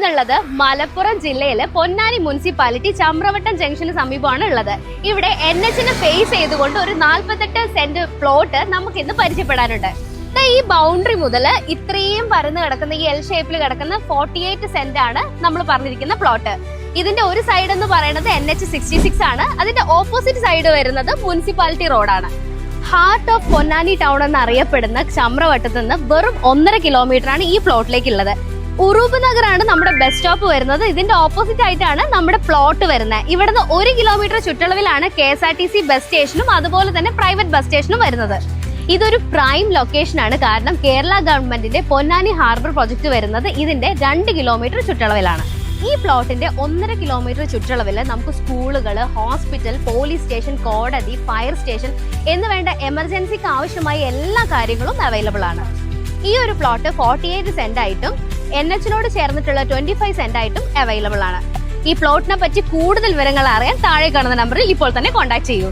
ഇന്നുള്ളത് മലപ്പുറം ജില്ലയിലെ Ponnani municipality Chamravattam junction സമീപമാണ് ഉള്ളത്. ഇവിടെ NH ഫേസ് ചെയ്തുകൊണ്ട് ഒരു 48 സെന്റ് പ്ലോട്ട് നമുക്ക് ഇന്ന് പരിചയപ്പെടാനുണ്ട്. ഈ ബൗണ്ടറി മുതൽ ഇത്രയും പരന്ന് കിടക്കുന്ന ഈ എൽ ഷേപ്പിൽ കിടക്കുന്ന 48 സെന്റ് ആണ് നമ്മൾ പറഞ്ഞിരിക്കുന്ന പ്ലോട്ട്. ഇതിന്റെ ഒരു സൈഡ് എന്ന് പറയുന്നത് NH 66 ആണ്. അതിന്റെ ഓപ്പോസിറ്റ് സൈഡ് വരുന്നത് മുനിസിപ്പാലിറ്റി റോഡാണ്. ഹാർട്ട് ഓഫ് പൊന്നാനി ടൗൺ എന്നറിയപ്പെടുന്ന ചമ്രവട്ടത്ത് നിന്ന് വെറും 1.5 കിലോമീറ്റർ ആണ് ഈ പ്ലോട്ടിലേക്കുള്ളത്. ഉറൂബ് നഗറാണ് നമ്മുടെ ബസ് സ്റ്റോപ്പ് വരുന്നത്. ഇതിന്റെ ഓപ്പോസിറ്റ് ആയിട്ടാണ് നമ്മുടെ പ്ലോട്ട് വരുന്നത്. ഇവിടുന്ന് 1 കിലോമീറ്റർ ചുറ്റളവിലാണ് KSRTC ബസ് സ്റ്റേഷനും അതുപോലെ തന്നെ പ്രൈവറ്റ് ബസ് സ്റ്റേഷനും വരുന്നത്. ഇതൊരു പ്രൈം ലൊക്കേഷൻ ആണ്. കാരണം കേരള ഗവൺമെന്റിന്റെ പൊന്നാനി ഹാർബർ പ്രൊജക്ട് വരുന്നത് ഇതിന്റെ 2 കിലോമീറ്റർ ചുറ്റളവിലാണ്. ഈ പ്ലോട്ടിന്റെ 1.5 കിലോമീറ്റർ ചുറ്റളവിൽ നമുക്ക് സ്കൂളുകൾ, ഹോസ്പിറ്റൽ, പോലീസ് സ്റ്റേഷൻ, കോടതി, ഫയർ സ്റ്റേഷൻ എന്ന് വേണ്ട എമർജൻസിക്ക് ആവശ്യമായ എല്ലാ കാര്യങ്ങളും അവൈലബിൾ ആണ്. ഈ ഒരു പ്ലോട്ട് 48 സെന്റ് ആയിട്ടും NH ചേർന്നിട്ടുള്ള 25 സെന്റ് ആയിട്ടും അവൈലബിൾ ആണ്. ഈ പ്ലോട്ടിനെ പറ്റി കൂടുതൽ വിവരങ്ങൾ അറിയാൻ താഴെ കാണുന്ന നമ്പറിൽ ഇപ്പോൾ തന്നെ കോൺടാക്ട് ചെയ്യൂ.